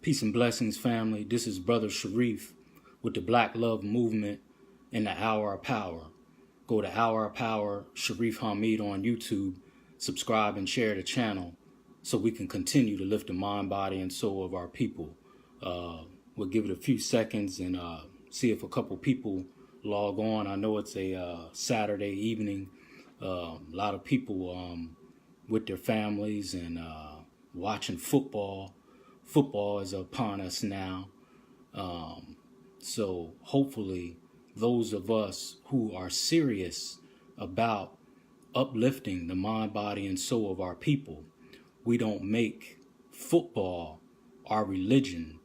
Peace and blessings, family. This is Brother Shareef with the Black Love Movement and the Hour of Power. Go to Hour of Power, Shareef Hamid on YouTube. Subscribe and share the channel so we can continue to lift the mind, body, and soul of our people. We'll give it a few seconds and see if a couple people log on. I know it's a Saturday evening. A lot of people with their families and watching football. Football is upon us now. So hopefully those of us who are serious about uplifting the mind, body, and soul of our people, we don't make football our religion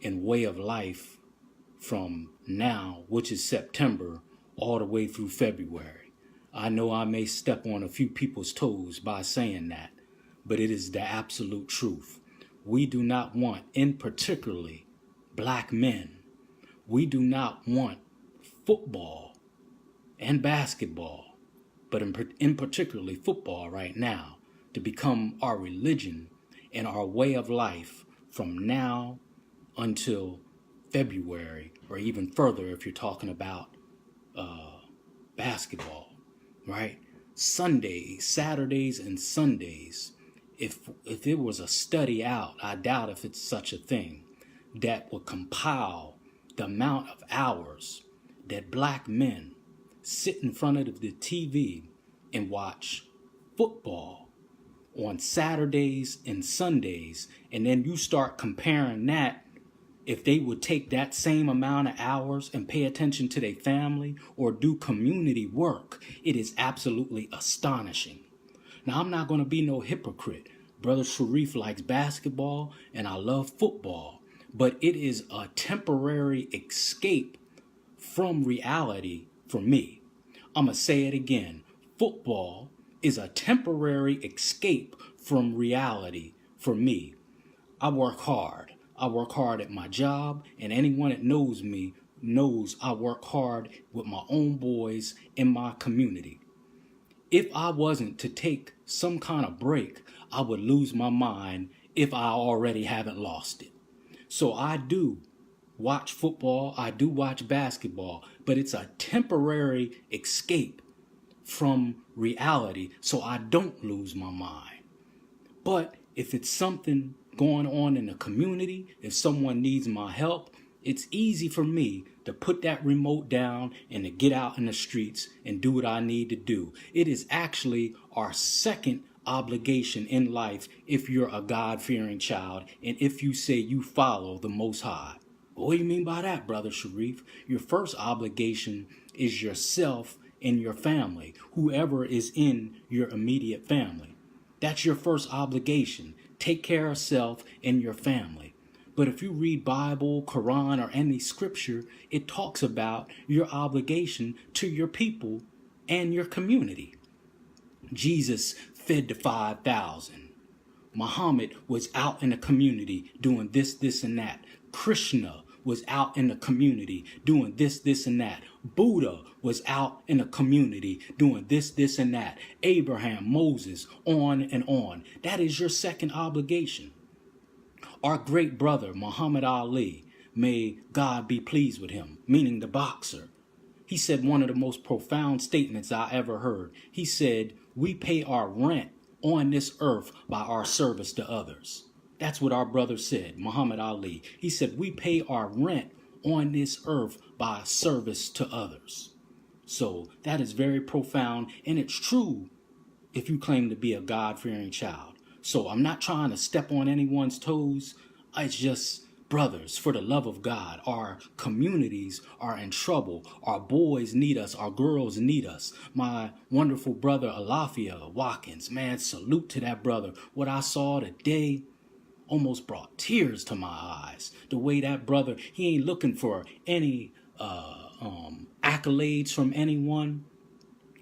and way of life from now, which is September, all the way through February. I know I may step on a few people's toes by saying that, but it is the absolute truth. We do not want, in particularly black men, we do not want football and basketball, but in particularly football right now, to become our religion and our way of life from now until February, or even further if you're talking about basketball, right? Sundays, Saturdays, and Sundays. If it was a study out, I doubt if it's such a thing, that would compile the amount of hours that black men sit in front of the TV and watch football on Saturdays and Sundays, and then you start comparing that, if they would take that same amount of hours and pay attention to their family or do community work, it is absolutely astonishing. Now, I'm not going to be no hypocrite. Brother Shareef likes basketball and I love football, but it is a temporary escape from reality for me. I'm going to say it again. Football is a temporary escape from reality for me. I work hard. I work hard at my job, and anyone that knows me knows I work hard with my own boys in my community. If I wasn't to take some kind of break, I would lose my mind if I already haven't lost it. So I do watch football, I do watch basketball, but it's a temporary escape from reality so I don't lose my mind. But if it's something going on in the community, if someone needs my help, it's easy for me to put that remote down and to get out in the streets and do what I need to do. It is actually our second obligation in life if you're a God-fearing child and if you say you follow the Most High. What do you mean by that, Brother Shareef? Your first obligation is yourself and your family, whoever is in your immediate family. That's your first obligation. Take care of self and your family. But if you read Bible, Quran, or any scripture, it talks about your obligation to your people and your community. Jesus fed the 5,000. Muhammad was out in the community doing this, and that. Krishna was out in the community doing this, and that. Buddha was out in the community doing this, and that. Abraham, Moses, on and on. That is your second obligation. Our great brother, Muhammad Ali, may God be pleased with him, meaning the boxer. He said one of the most profound statements I ever heard. He said, we pay our rent on this earth by our service to others. That's what our brother said, Muhammad Ali. He said, we pay our rent on this earth by service to others. So that is very profound, and it's true if you claim to be a God-fearing child. So I'm not trying to step on anyone's toes. It's just, brothers, for the love of God, our communities are in trouble. Our boys need us. Our girls need us. My wonderful brother, Alafia Watkins, man, salute to that brother. What I saw today almost brought tears to my eyes. The way that brother, he ain't looking for any accolades from anyone.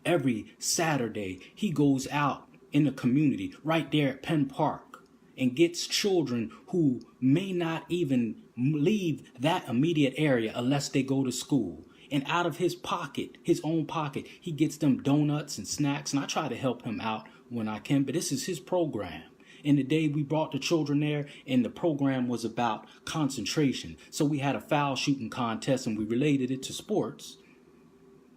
Every Saturday, he goes out in the community right there at Penn Park and gets children who may not even leave that immediate area unless they go to school. And out of his pocket, his own pocket, he gets them donuts and snacks. And I try to help him out when I can, but this is his program. And the day we brought the children there, and the program was about concentration. So we had a foul shooting contest, and we related it to sports,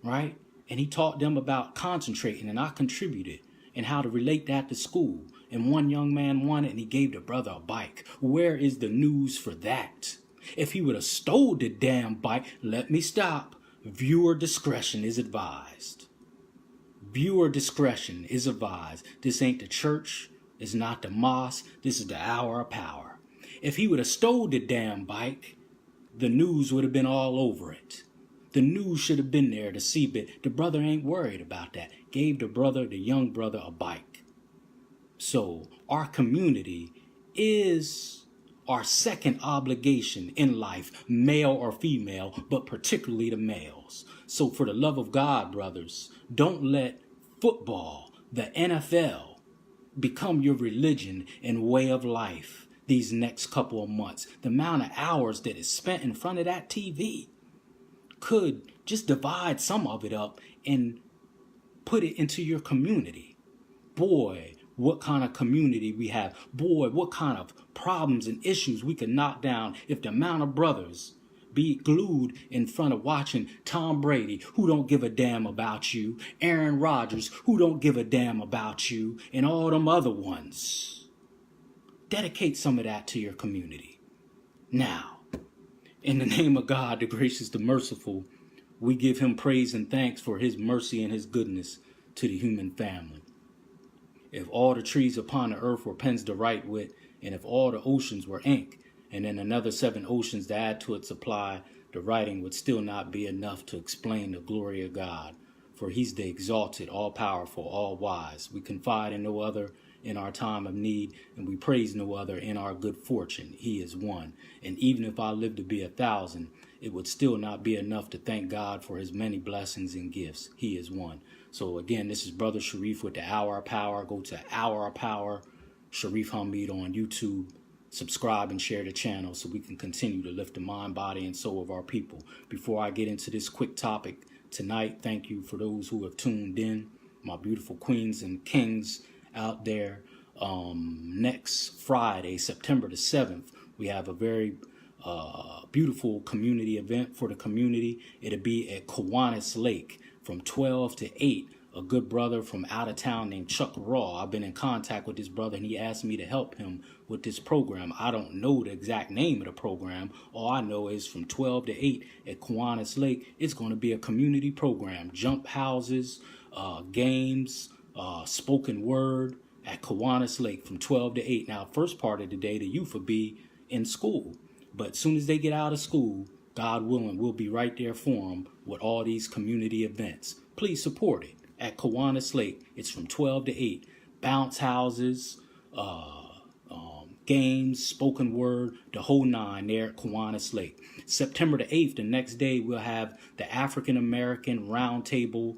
right? And he taught them about concentrating, and I contributed, and how to relate that to school. And one young man won it, and he gave the brother a bike. Where is the news for that? If he would have stole the damn bike, let me stop. Viewer discretion is advised. Viewer discretion is advised. This ain't the church. It's not the mosque. This is the hour of power. If he would have stole the damn bike, the news would have been all over it. The news should have been there to see, but the brother ain't worried about that. Gave the young brother, a bike. So our community is our second obligation in life, male or female, but particularly the males. So for the love of God, brothers, don't let football, the NFL, become your religion and way of life these next couple of months. The amount of hours that is spent in front of that TV could just divide some of it up and put it into your community. Boy, what kind of community we have. Boy, what kind of problems and issues we could knock down if the amount of brothers be glued in front of watching Tom Brady, who don't give a damn about you, Aaron Rodgers, who don't give a damn about you, and all them other ones. Dedicate some of that to your community. Now, in the name of God, the gracious, the merciful, we give him praise and thanks for his mercy and his goodness to the human family. If all the trees upon the earth were pens to write with, and if all the oceans were ink, and then another 7 oceans to add to its supply, the writing would still not be enough to explain the glory of God. For he's the exalted, all-powerful, all-wise. We confide in no other in our time of need, and we praise no other in our good fortune. He is one. And even if I live to be 1,000, it would still not be enough to thank God for his many blessings and gifts. He is one. So again, this is Brother Shareef with the Hour of Power. Go to Hour of Power, Shareef Hamid on YouTube. Subscribe and share the channel so we can continue to lift the mind, body, and soul of our people. Before I get into this quick topic tonight, thank you for those who have tuned in, my beautiful queens and kings out there. Next Friday, September the 7th, we have a very beautiful community event for the community. It'll be at Kiwanis Lake from 12 to 8. A good brother from out of town named Chuck Raw. I've been in contact with this brother, and he asked me to help him with this program. I don't know the exact name of the program. All I know is from 12 to 8 at Kiwanis Lake, it's going to be a community program. Jump houses, games, spoken word at Kiwanis Lake from 12 to 8. Now, first part of the day, the youth will be in school. But as soon as they get out of school, God willing, we'll be right there for them with all these community events. Please support it. At Kiwanis Lake, it's from 12 to 8. Bounce houses, games, spoken word, the whole nine there at Kiwanis Lake. September the 8th, the next day, we'll have the African American Roundtable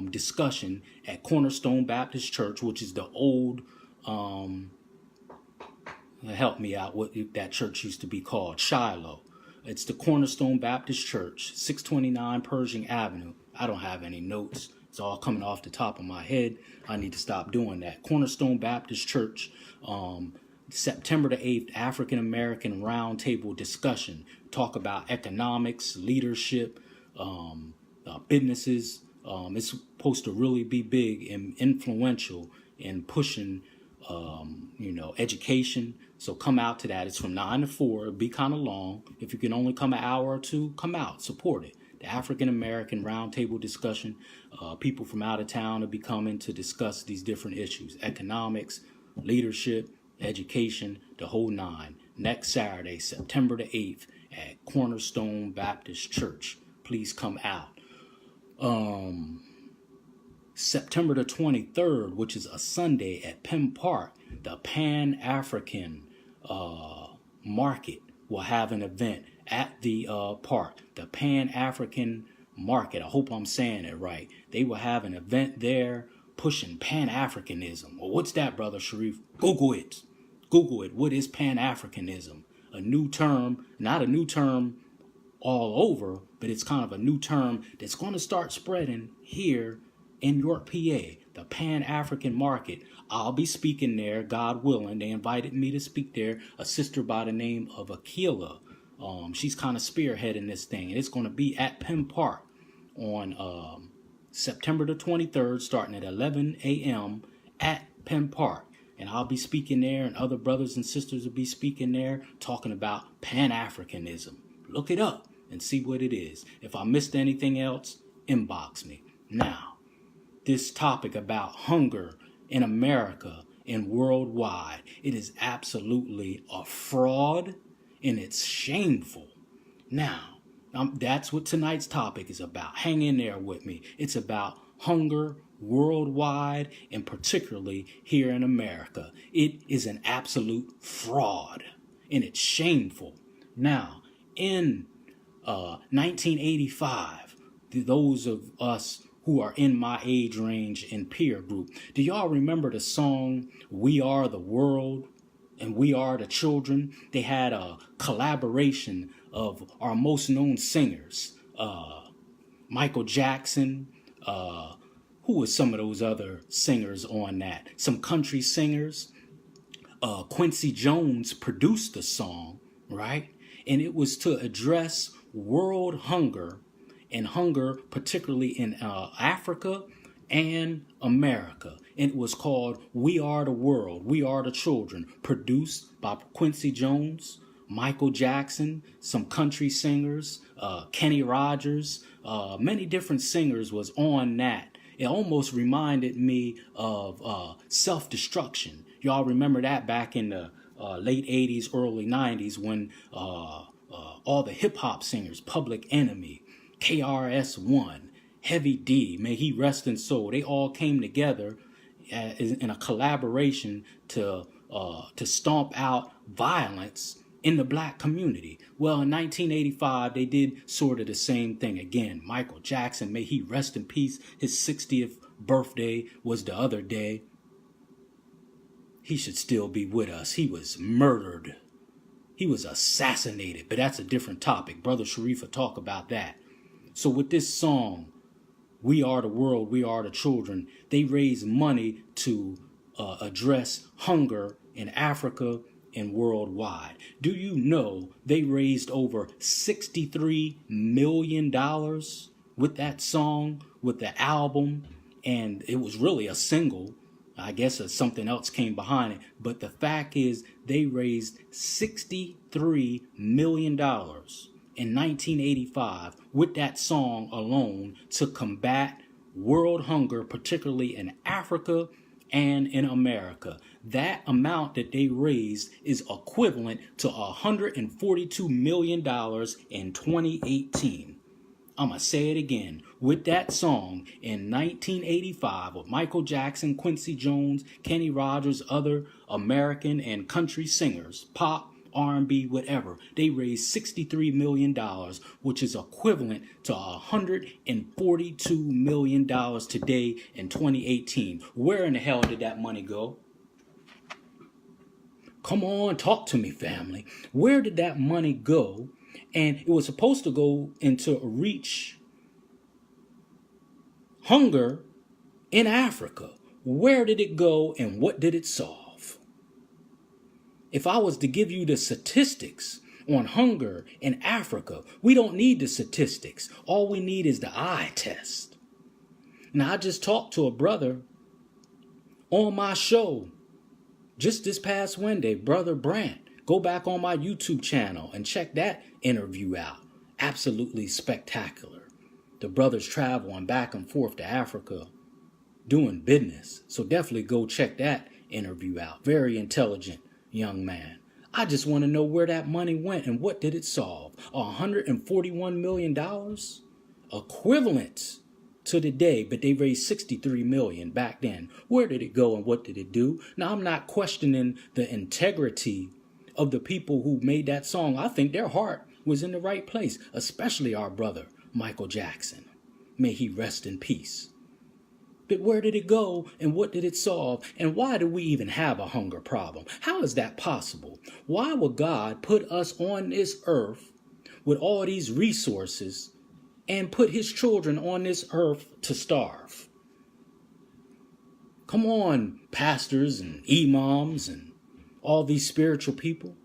discussion at Cornerstone Baptist Church, which is the old, help me out, what that church used to be called, Shiloh. It's the Cornerstone Baptist Church, 629 Pershing Avenue. I don't have any notes. It's all coming off the top of my head. I need to stop doing that. Cornerstone Baptist Church, September the 8th, African American Roundtable discussion. Talk about economics, leadership, businesses. It's supposed to really be big and influential in pushing, education. So come out to that. It's from 9 to 4. It'll be kind of long. If you can only come an hour or two, come out, support it. The African American Roundtable discussion. People from out of town will be coming to discuss these different issues: economics, leadership, education, the whole nine. Next Saturday, September the 8th at Cornerstone Baptist Church. Please come out. September the 23rd, which is a Sunday at Penn Park, the Pan-African Market will have an event at the park. The Pan-African Market, I hope I'm saying it right. They will have an event there pushing Pan-Africanism. Well, what's that, Brother Shareef? Google it. Google it. What is Pan-Africanism? A new term, not a new term all over, but it's kind of a new term that's going to start spreading here in York, PA, the Pan-African Market. I'll be speaking there, God willing. They invited me to speak there. A sister by the name of Akila. She's kind of spearheading this thing. And it's going to be at Penn Park on September the 23rd, starting at 11 a.m. at Penn Park. And I'll be speaking there, and other brothers and sisters will be speaking there, talking about Pan-Africanism. Look it up and see what it is. If I missed anything else, inbox me. Now, this topic about hunger in America and worldwide, it is absolutely a fraud, and it's shameful. Now, that's what tonight's topic is about. Hang in there with me. It's about hunger worldwide, and particularly here in America. It is an absolute fraud, and it's shameful. Now, in 1985, those of us who are in my age range and peer group, do y'all remember the song "We Are the World" and "We Are the Children"? They had a collaboration of our most known singers, Michael Jackson, who was some of those other singers on that? Some country singers. Quincy Jones produced the song, right? And it was to address world hunger, and hunger particularly in Africa and America. And it was called "We Are the World, We Are the Children," produced by Quincy Jones, Michael Jackson, some country singers, Kenny Rogers, many different singers was on that. It almost reminded me of Self-Destruction. Y'all remember that back in the late 80s, early 90s when all the hip-hop singers, Public Enemy, KRS-One, Heavy D, may he rest in soul, they all came together in a collaboration to stomp out violence in the black community. Well, in 1985, they did sort of the same thing again. Michael Jackson, may he rest in peace. His 60th birthday was the other day. He should still be with us. He was murdered. He was assassinated, but that's a different topic. Brother Shareef will talk about that. So with this song, "We Are the World, We Are the Children," they raise money to address hunger in Africa and worldwide. Do you know they raised over $63 million with that song, with the album? And it was really a single. I guess something else came behind it. But the fact is, they raised $63 million in 1985 with that song alone to combat world hunger, particularly in Africa and in America. That amount that they raised is equivalent to $142 million in 2018. I'm going to say it again. With that song in 1985 with Michael Jackson, Quincy Jones, Kenny Rogers, other American and country singers, pop, R&B, whatever, they raised $63 million, which is equivalent to $142 million today in 2018. Where in the hell did that money go? Come on, talk to me, family. Where did that money go? And it was supposed to go into reach hunger in Africa. Where did it go and what did it solve? If I was to give you the statistics on hunger in Africa, we don't need the statistics. All we need is the eye test. Now, I just talked to a brother on my show just this past Wednesday, Brother Brant. Go back on my YouTube channel and check that interview out. Absolutely spectacular. The brothers traveling back and forth to Africa doing business. So definitely go check that interview out. Very intelligent young man. I just want to know where that money went and what did it solve. $141 million? Equivalent to the day, but they raised $63 million back then. Where did it go and what did it do? Now, I'm not questioning the integrity of the people who made that song. I think their heart was in the right place, especially our brother, Michael Jackson. May he rest in peace. But where did it go and what did it solve? And why do we even have a hunger problem? How is that possible? Why would God put us on this earth with all these resources and put his children on this earth to starve? Come on, pastors and imams and all these spiritual people.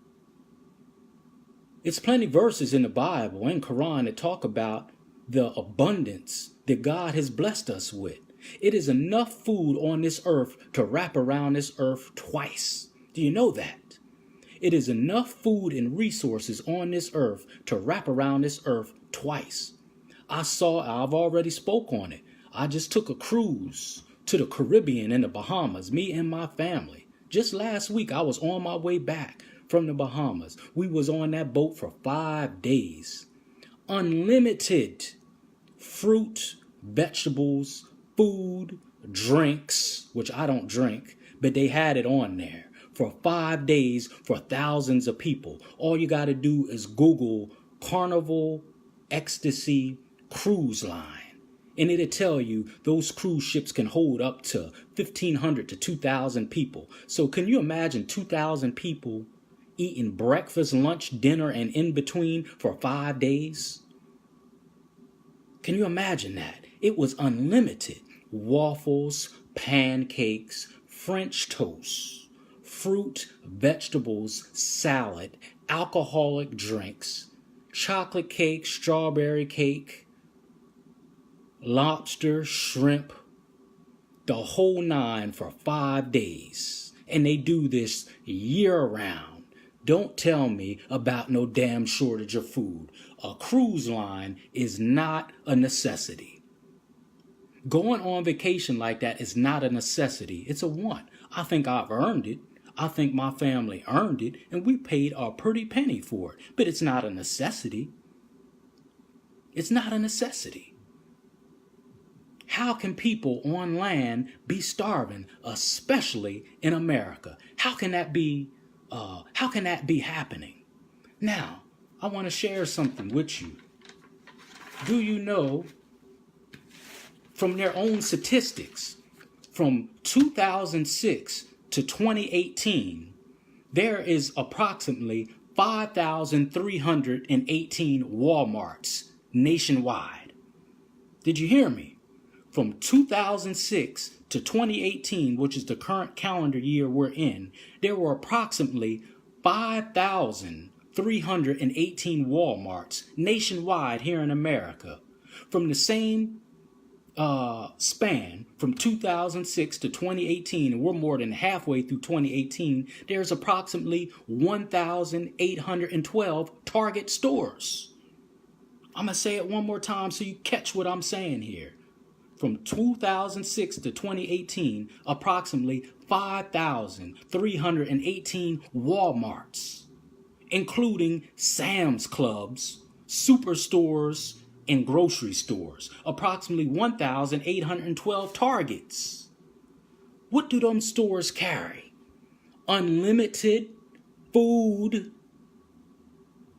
It's plenty verses in the Bible and Quran that talk about the abundance that God has blessed us with. It is enough food on this earth to wrap around this earth twice. Do you know that? It is enough food and resources on this earth to wrap around this earth twice. I've already spoke on it. I just took a cruise to the Caribbean and the Bahamas, me and my family. Just last week, I was on my way back from the Bahamas. We was on that boat for 5 days. Unlimited fruit, vegetables, food, drinks, which I don't drink, but they had it on there for 5 days for thousands of people. All you got to do is Google Carnival Ecstasy Cruise Line. And it'll tell you those cruise ships can hold up to 1,500 to 2,000 people. So can you imagine 2,000 people eating breakfast, lunch, dinner, and in between for 5 days? Can you imagine that? It was unlimited. Waffles, pancakes, French toast, fruit, vegetables, salad, alcoholic drinks, chocolate cake, strawberry cake, lobster, shrimp, the whole nine for 5 days. And they do this year round. Don't tell me about no damn shortage of food. A cruise line is not a necessity. Going on vacation like that is not a necessity. It's a want. I think I've earned it. I think my family earned it, and we paid a pretty penny for it. But it's not a necessity. It's not a necessity. How can people on land be starving, especially in America? How can that be happening? Now, I want to share something with you. Do you know, from their own statistics, from 2006 to 2018, there is approximately 5,318 Walmarts nationwide. Did you hear me? From 2006 to 2018, which is the current calendar year we're in, there were approximately 5,318 Walmarts nationwide here in America. From the same span, from 2006 to 2018, and we're more than halfway through 2018, there's approximately 1,812 Target stores. I'm going to say it one more time so you catch what I'm saying here. From 2006 to 2018, approximately 5,318 Walmarts, including Sam's Clubs, superstores, and grocery stores. Approximately 1,812 Targets. What do them stores carry? Unlimited food,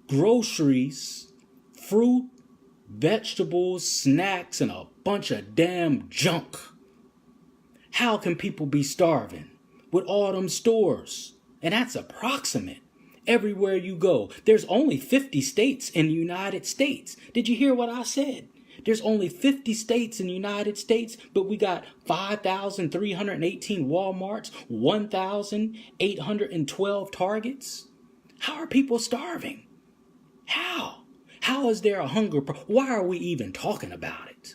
groceries, fruit, vegetables, snacks, and a bunch of damn junk. How can people be starving with all them stores? And that's approximate. Everywhere you go, there's only 50 states in the United States. Did you hear what I said? There's only 50 states in the United States, but we got 5,318 Walmarts, 1,812 Targets. How are people starving? How? How is there a hunger? Why are we even talking about it?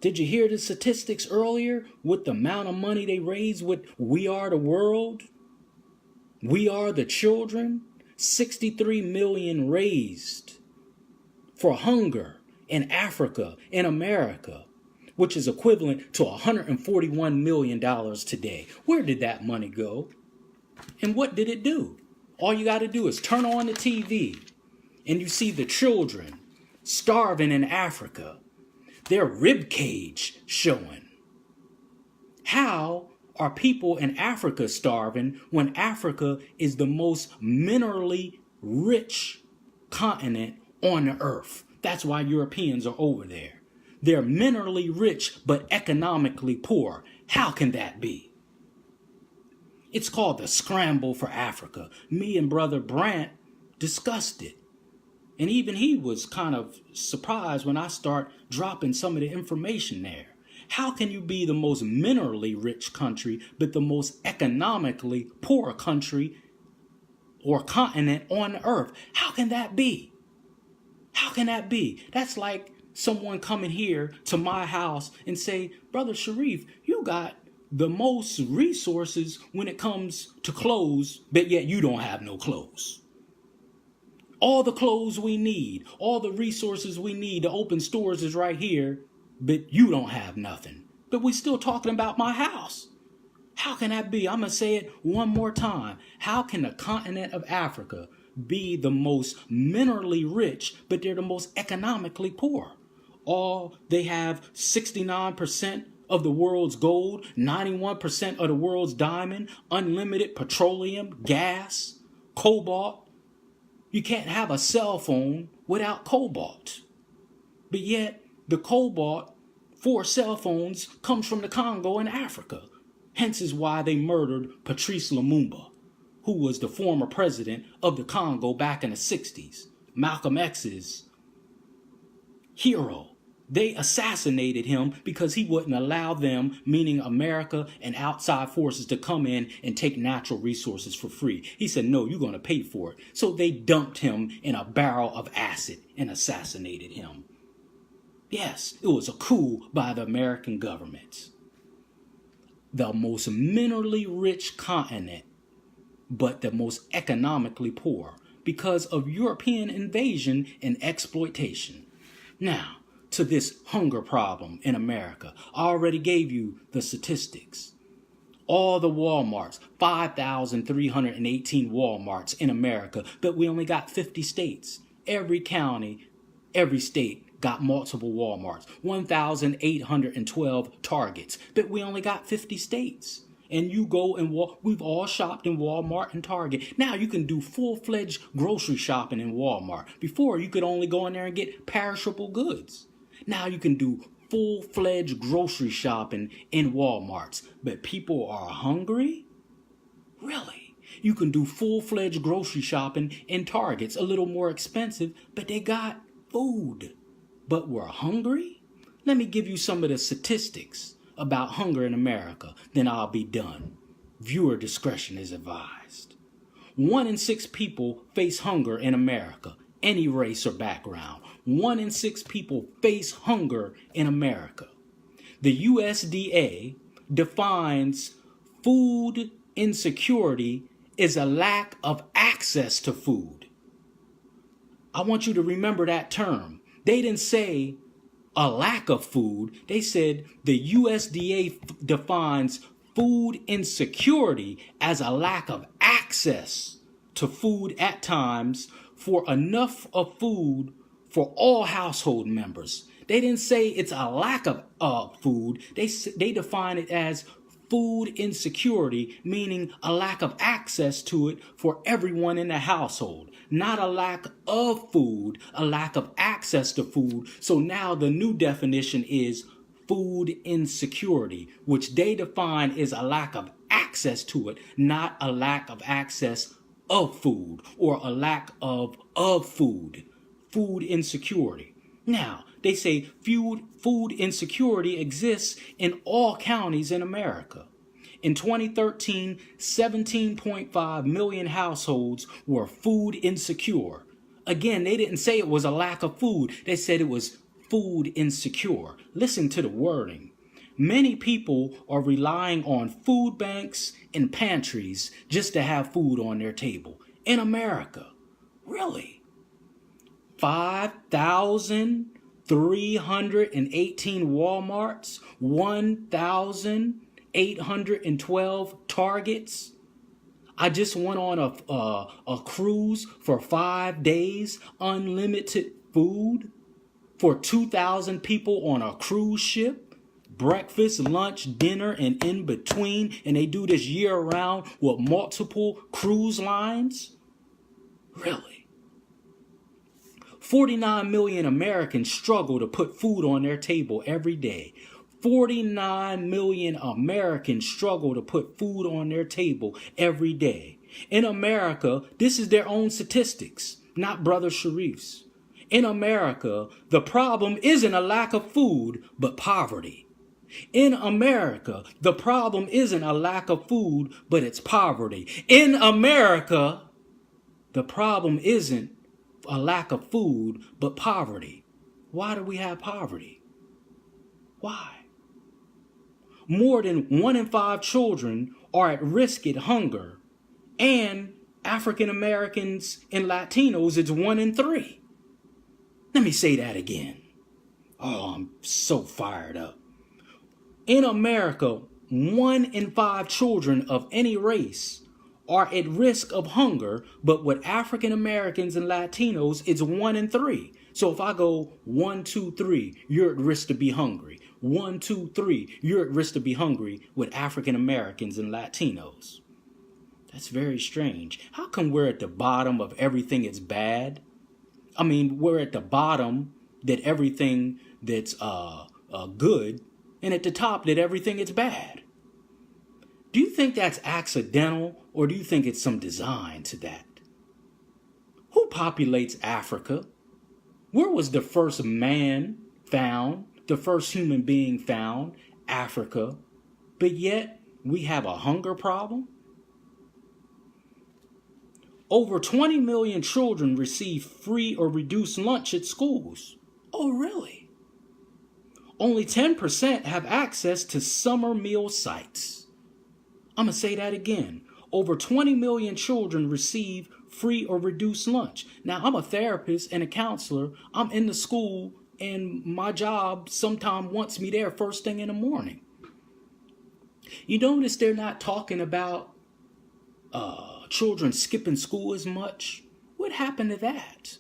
Did you hear the statistics earlier with the amount of money they raised with We Are the World? We Are the Children? 63 million raised for hunger in Africa, in America, which is equivalent to $141 million today. Where did that money go? And what did it do? All you got to do is turn on the TV and you see the children starving in Africa, their rib cage showing. How are people in Africa starving when Africa is the most minerally rich continent on the earth? That's why Europeans are over there. They're minerally rich but economically poor. How can that be? It's called the scramble for Africa. Me and Brother Brant discussed it. And even he was kind of surprised when I start dropping some of the information there. How can you be the most minerally rich country, but the most economically poor country or continent on earth? How can that be? How can that be? That's like someone coming here to my house and say, Brother Shareef, you got the most resources when it comes to clothes, but yet you don't have no clothes. All the clothes we need, all the resources we need to open stores is right here, but you don't have nothing. But we still talking about my house. How can that be? I'm going to say it one more time. How can the continent of Africa be the most minerally rich, but they're the most economically poor? They have 69% of the world's gold, 91% of the world's diamond, unlimited petroleum, gas, cobalt. You can't have a cell phone without cobalt. But yet, the cobalt for cell phones comes from the Congo in Africa. Hence is why they murdered Patrice Lumumba, who was the former president of the Congo back in the 60s. Malcolm X's hero. They assassinated him because he wouldn't allow them, meaning America and outside forces, to come in and take natural resources for free. He said, no, you're going to pay for it. So they dumped him in a barrel of acid and assassinated him. Yes, it was a coup by the American government. The most minerally rich continent, but the most economically poor because of European invasion and exploitation. Now, to this hunger problem in America. I already gave you the statistics. All the Walmarts, 5,318 Walmarts in America, but we only got 50 states. Every county, every state got multiple Walmarts, 1,812 Targets, but we only got 50 states. And you go and we've all shopped in Walmart and Target. Now you can do full-fledged grocery shopping in Walmart. Before, you could only go in there and get perishable goods. Now you can do full-fledged grocery shopping in Walmarts. But people are hungry? Really? You can do full-fledged grocery shopping in Targets, a little more expensive, but they got food. But we're hungry? Let me give you some of the statistics about hunger in America, then I'll be done. Viewer discretion is advised. 1 in 6 people face hunger in America, any race or background. 1 in 6 people face hunger in America. The USDA defines food insecurity as a lack of access to food. I want you to remember that term. They didn't say a lack of food. They said the USDA defines food insecurity as a lack of access to food at times for enough of food for all household members. They didn't say it's a lack of food. They define it as food insecurity, meaning a lack of access to it for everyone in the household. Not a lack of food, a lack of access to food. So now the new definition is food insecurity, which they define as a lack of access to it, not a lack of access of food or a lack of food. Food insecurity. Now, they say food insecurity exists in all counties in America. In 2013, 17.5 million households were food insecure. Again, they didn't say it was a lack of food. They said it was food insecure. Listen to the wording. Many people are relying on food banks and pantries just to have food on their table. In America. Really? 5,318 Walmarts, 1,812 Targets. I just went on a cruise for 5 days, unlimited food for 2,000 people on a cruise ship. Breakfast, lunch, dinner, and in between. And they do this year round with multiple cruise lines. Really? 49 million Americans struggle to put food on their table every day. 49 million Americans struggle to put food on their table every day. In America, this is their own statistics, not Brother Shareef's. In America, the problem isn't a lack of food, but poverty. In America, the problem isn't a lack of food, but it's poverty. In America, the problem isn't a lack of food, but poverty. Why do we have poverty? Why? More than 1 in 5 children are at risk of hunger, and African Americans and Latinos, it's 1 in 3. Let me say that again. Oh, I'm so fired up. In America, 1 in 5 children of any race are at risk of hunger, but with African Americans and Latinos, it's 1 in 3. So if I go 1, 2, 3, you're at risk to be hungry. 1, 2, 3, you're at risk to be hungry with African Americans and Latinos. That's very strange. How come we're at the bottom of everything that's bad? I mean, we're at the bottom that everything that's good, and at the top that everything is bad. Do you think that's accidental, or do you think it's some design to that? Who populates Africa? Where was the first man found, the first human being found? Africa. But yet, we have a hunger problem? Over 20 million children receive free or reduced lunch at schools. Oh, really? Only 10% have access to summer meal sites. I'm going to say that again. Over 20 million children receive free or reduced lunch. Now, I'm a therapist and a counselor. I'm in the school, and my job sometimes wants me there first thing in the morning. You notice they're not talking about children skipping school as much? What happened to that?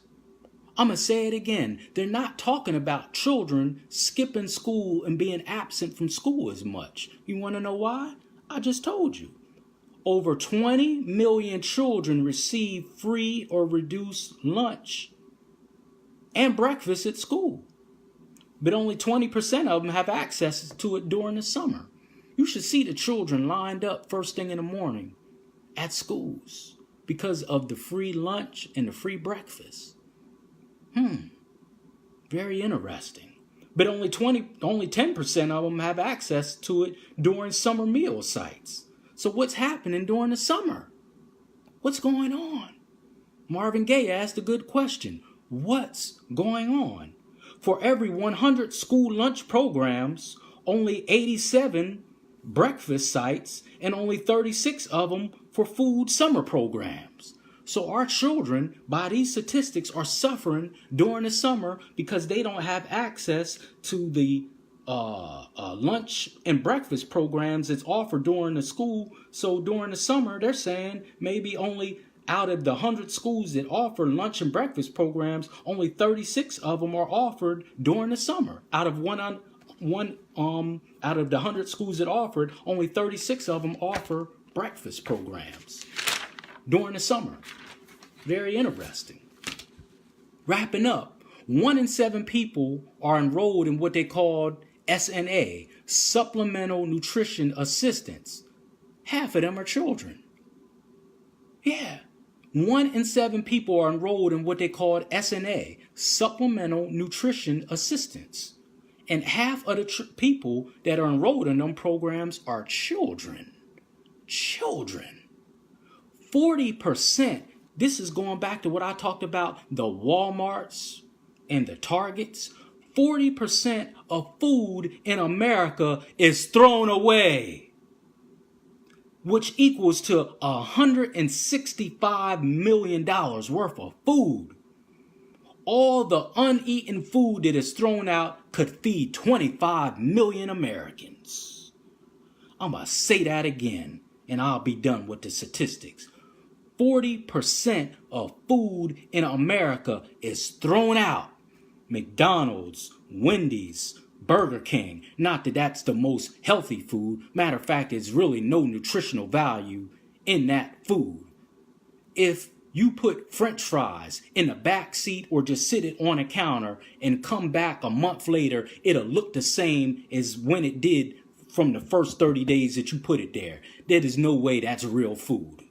I'm going to say it again. They're not talking about children skipping school and being absent from school as much. You want to know why? I just told you. Over 20 million children receive free or reduced lunch and breakfast at school. But only 20% of them have access to it during the summer. You should see the children lined up first thing in the morning at schools because of the free lunch and the free breakfast. Very interesting. But only 10% of them have access to it during summer meal sites. So what's happening during the summer? What's going on? Marvin Gaye asked a good question. What's going on? For every 100 school lunch programs, only 87 breakfast sites and only 36 of them for food summer programs. So our children, by these statistics, are suffering during the summer because they don't have access to the lunch and breakfast programs that's offered during the school. So during the summer, they're saying maybe only out of the 100 schools that offer lunch and breakfast programs, only 36 of them are offered during the summer. Out of the 100 schools that offered, only 36 of them offer breakfast programs during the summer. Very interesting. Wrapping up, 1 in 7 people are enrolled in what they call SNA, Supplemental Nutrition Assistance. Half of them are children. Yeah. 1 in 7 people are enrolled in what they call SNA, Supplemental Nutrition Assistance. And half of the people that are enrolled in them programs are children. Children. 40%. This is going back to what I talked about, the Walmarts and the Targets. 40% of food in America is thrown away, which equals to $165 million worth of food. All the uneaten food that is thrown out could feed 25 million Americans. I'm going to say that again, and I'll be done with the statistics. 40% of food in America is thrown out. McDonald's, Wendy's, Burger King. Not that that's the most healthy food. Matter of fact, there's really no nutritional value in that food. If you put French fries in the back seat or just sit it on a counter and come back a month later, it'll look the same as when it did from the first 30 days that you put it there. There is no way that's real food.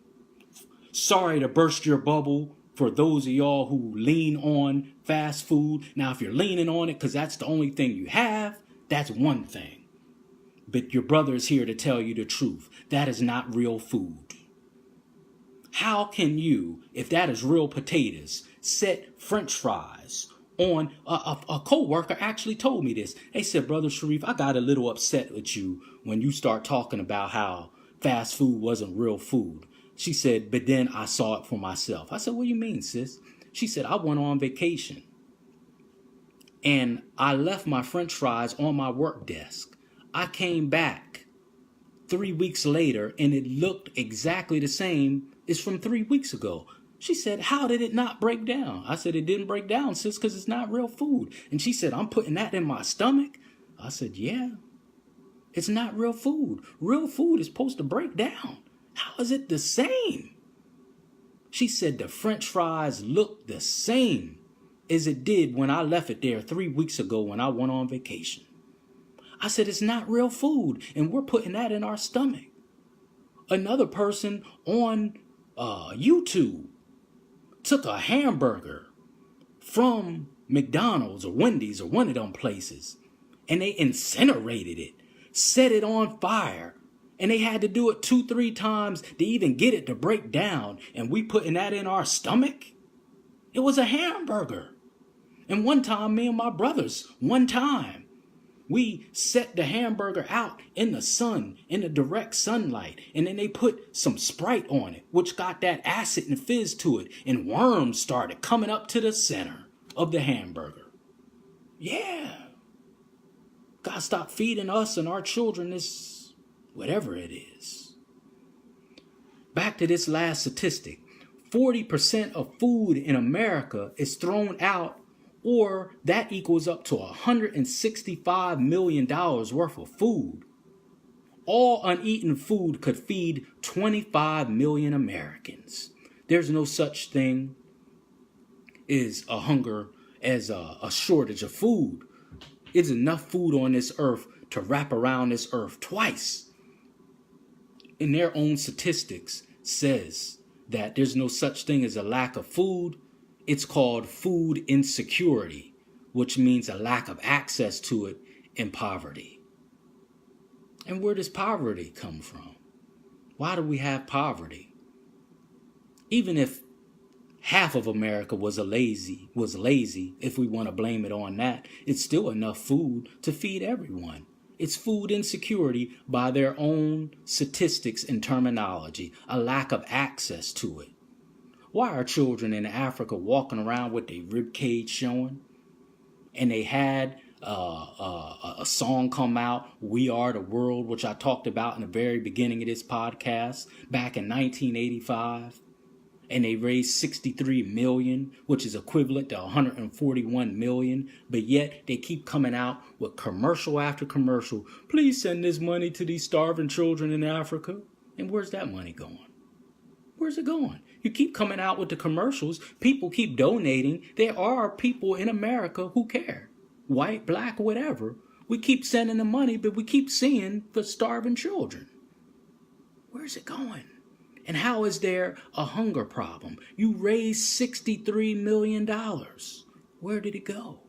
Sorry to burst your bubble for those of y'all who lean on fast food. Now, if you're leaning on it because that's the only thing you have, that's one thing. But your brother is here to tell you the truth. That is not real food. How can you, if that is real potatoes, set French fries on a co-worker actually told me this. They said, Brother Shareef, I got a little upset with you when you start talking about how fast food wasn't real food. She said, but then I saw it for myself. I said, what do you mean, sis? She said, I went on vacation and I left my French fries on my work desk. I came back 3 weeks later and it looked exactly the same as from 3 weeks ago. She said, how did it not break down? I said, it didn't break down, sis, because it's not real food. And she said, I'm putting that in my stomach. I said, yeah, it's not real food. Real food is supposed to break down. How is it the same? She said the French fries looked the same as it did when I left it there 3 weeks ago when I went on vacation. I said, it's not real food, and we're putting that in our stomach. Another person on YouTube took a hamburger from McDonald's or Wendy's or one of them places, and they incinerated it, set it on fire, and they had to do it 2-3 times to even get it to break down, and we putting that in our stomach? It was a hamburger. And one time, me and my brothers, we set the hamburger out in the sun, in the direct sunlight, and then they put some Sprite on it, which got that acid and fizz to it, and worms started coming up to the center of the hamburger. Yeah. Gotta stop feeding us and our children this, whatever it is. Back to this last statistic. 40% of food in America is thrown out, or that equals up to $165 million worth of food. All uneaten food could feed 25 million Americans. There's no such thing as a shortage of food. It's enough food on this earth to wrap around this earth twice. In their own statistics says that there's no such thing as a lack of food. It's called food insecurity, which means a lack of access to it and poverty. And where does poverty come from? Why do we have poverty? Even if half of America was lazy, if we want to blame it on that, it's still enough food to feed everyone. It's food insecurity by their own statistics and terminology, a lack of access to it. Why are children in Africa walking around with their rib cage showing? And they had a song come out, We Are the World, which I talked about in the very beginning of this podcast, back in 1985. And they raised 63 million, which is equivalent to 141 million. But yet they keep coming out with commercial after commercial. Please send this money to these starving children in Africa. And where's that money going? Where's it going? You keep coming out with the commercials. People keep donating. There are people in America who care. White, black, whatever. We keep sending the money, but we keep seeing the starving children. Where's it going? And how is there a hunger problem? You raised $63 million. Where did it go?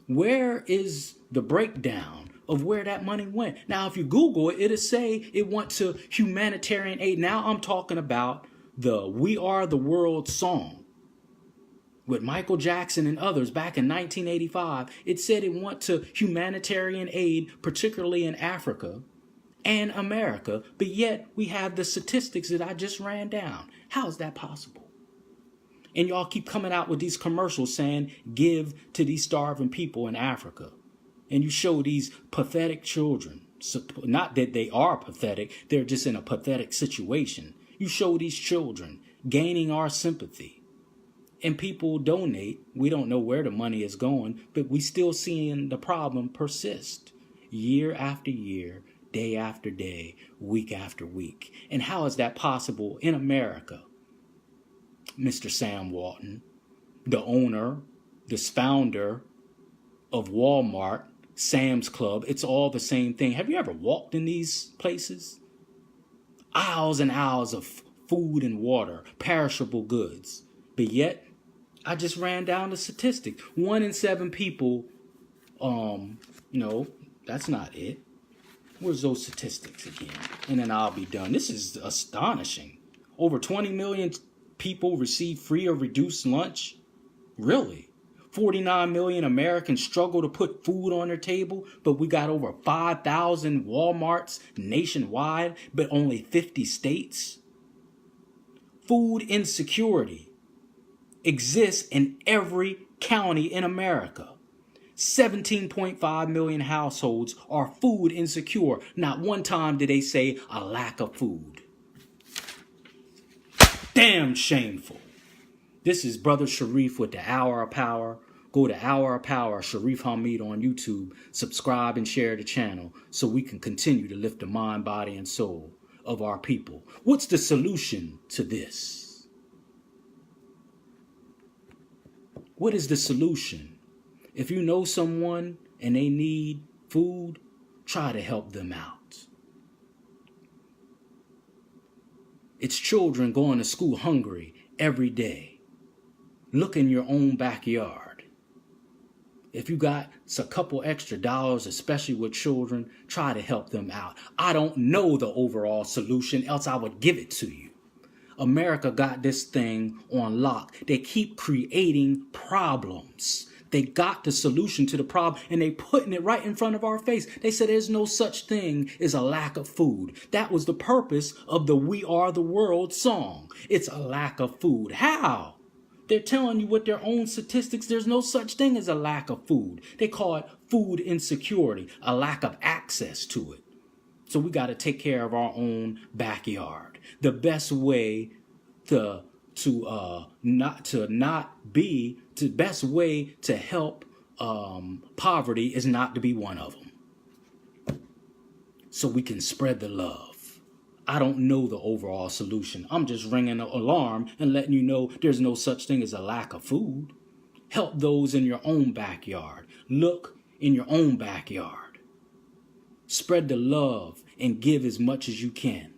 Where is the breakdown of where that money went? Now, if you Google it, it'll say it went to humanitarian aid. Now I'm talking about the We Are the World song with Michael Jackson and others back in 1985. It said it went to humanitarian aid, particularly in Africa and America, but yet we have the statistics that I just ran down. How is that possible? And y'all keep coming out with these commercials saying, give to these starving people in Africa. And you show these pathetic children, not that they are pathetic, they're just in a pathetic situation. You show these children gaining our sympathy. And people donate. We don't know where the money is going, but we still seeing the problem persist year after year, day after day, week after week. And how is that possible in America? Mr. Sam Walton, the owner, this founder of Walmart, Sam's Club, it's all the same thing. Have you ever walked in these places? Aisles and aisles of food and water, perishable goods. But yet, I just ran down the statistic. 1 in 7 people, no, that's not it. Where's those statistics again? And then I'll be done. This is astonishing. Over 20 million people receive free or reduced lunch. Really? 49 million Americans struggle to put food on their table, but we got over 5,000 Walmarts nationwide, but only 50 states. Food insecurity exists in every county in America. 17.5 million households are food insecure. Not one time did they say a lack of food. Damn shameful. This is Brother Shareef with the Hour of Power. Go to Hour of Power, Shareef Hamid on YouTube. Subscribe and share the channel so we can continue to lift the mind, body, and soul of our people. What's the solution to this? What is the solution? If you know someone and they need food, try to help them out. It's children going to school hungry every day. Look in your own backyard. If you got a couple extra dollars, especially with children, try to help them out. I don't know the overall solution, else I would give it to you. America got this thing on lock. They keep creating problems. They got the solution to the problem and they putting it right in front of our face. They said there's no such thing as a lack of food. That was the purpose of the We Are the World song. It's a lack of food. How? They're telling you with their own statistics, there's no such thing as a lack of food. They call it food insecurity, a lack of access to it. So we got to take care of our own backyard. The best way to best way to help poverty is not to be one of them. So we can spread the love. I don't know the overall solution. I'm just ringing an alarm and letting you know there's no such thing as a lack of food. Help those in your own backyard. Look in your own backyard. Spread the love and give as much as you can.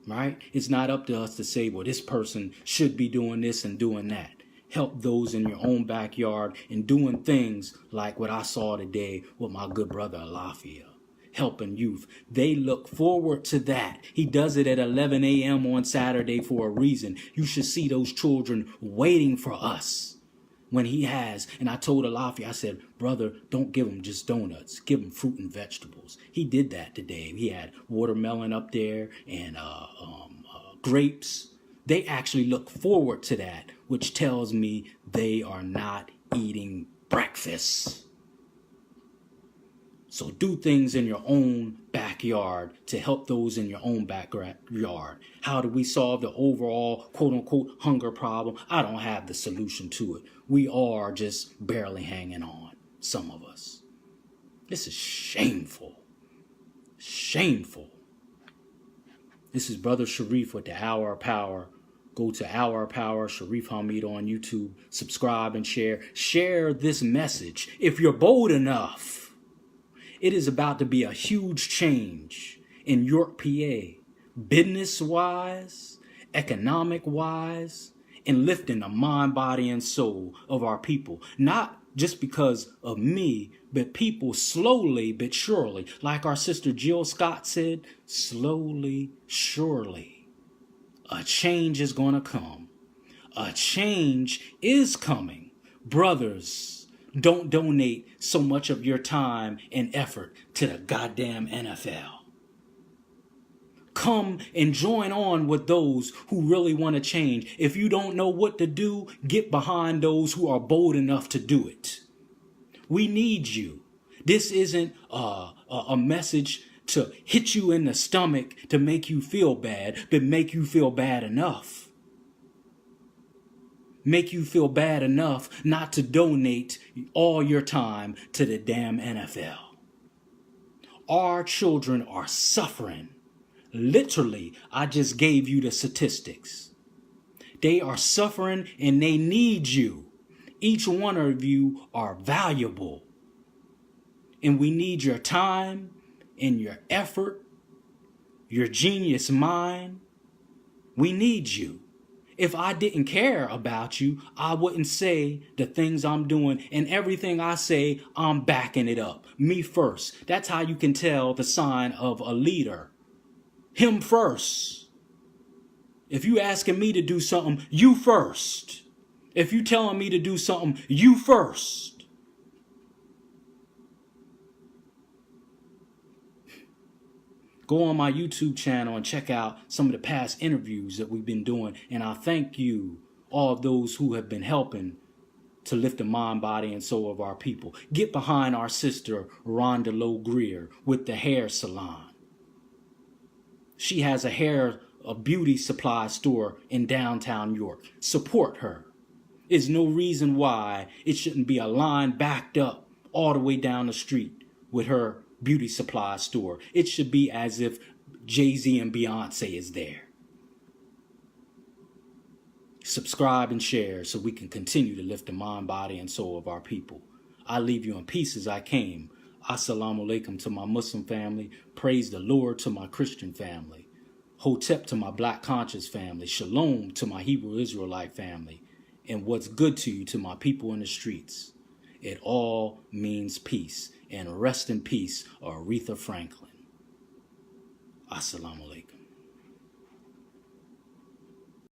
Right? It's not up to us to say, well, this person should be doing this and doing that. Help those in your own backyard and doing things like what I saw today with my good brother Alafia. Helping youth. They look forward to that. He does it at 11 a.m. on Saturday for a reason. You should see those children waiting for us when he has. And I told Alafia, I said, brother, don't give them just donuts. Give them fruit and vegetables. He did that today. He had watermelon up there and grapes. They actually look forward to that, which tells me they are not eating breakfast. So do things in your own backyard to help those in your own backyard. How do we solve the overall quote unquote hunger problem? I don't have the solution to it. We are just barely hanging on, some of us. This is shameful. Shameful. This is Brother Shareef with the Hour of Power. Go to Hour of Power, Shareef Hamid on YouTube. Subscribe and share. Share this message if you're bold enough. It is about to be a huge change in York, PA, business-wise, economic-wise, and lifting the mind, body, and soul of our people. Not just because of me, but people slowly but surely, like our sister Jill Scott said, slowly, surely, a change is going to come. A change is coming. Brothers, don't donate so much of your time and effort to the goddamn NFL. Come and join on with those who really want to change. If you don't know what to do, get behind those who are bold enough to do it. We need you. This isn't a message to hit you in the stomach to make you feel bad, but make you feel bad enough. Make you feel bad enough not to donate all your time to the damn NFL. Our children are suffering. Literally, I just gave you the statistics. They are suffering and they need you. Each one of you are valuable. And we need your time and your effort, your genius mind. We need you. If I didn't care about you, I wouldn't say the things I'm doing, and everything I say, I'm backing it up. Me first. That's how you can tell the sign of a leader. Him first. If you asking me to do something, you first. If you telling me to do something, you first. Go on my YouTube channel and check out some of the past interviews that we've been doing. And I thank you, all of those who have been helping to lift the mind, body, and soul of our people. Get behind our sister, Rhonda Lowe Greer, with the hair salon. She has a beauty supply store in downtown York. Support her. There's no reason why it shouldn't be a line backed up all the way down the street with her beauty supply store. It should be as if Jay-Z and Beyonce is there. Subscribe and share so we can continue to lift the mind, body, and soul of our people. I leave you in peace as I came. Assalamu alaikum to my Muslim family. Praise the Lord to my Christian family. Hotep to my Black conscious family. Shalom to my Hebrew Israelite family. And what's good to you to my people in the streets. It all means peace. And rest in peace, Aretha Franklin. Assalamu alaikum.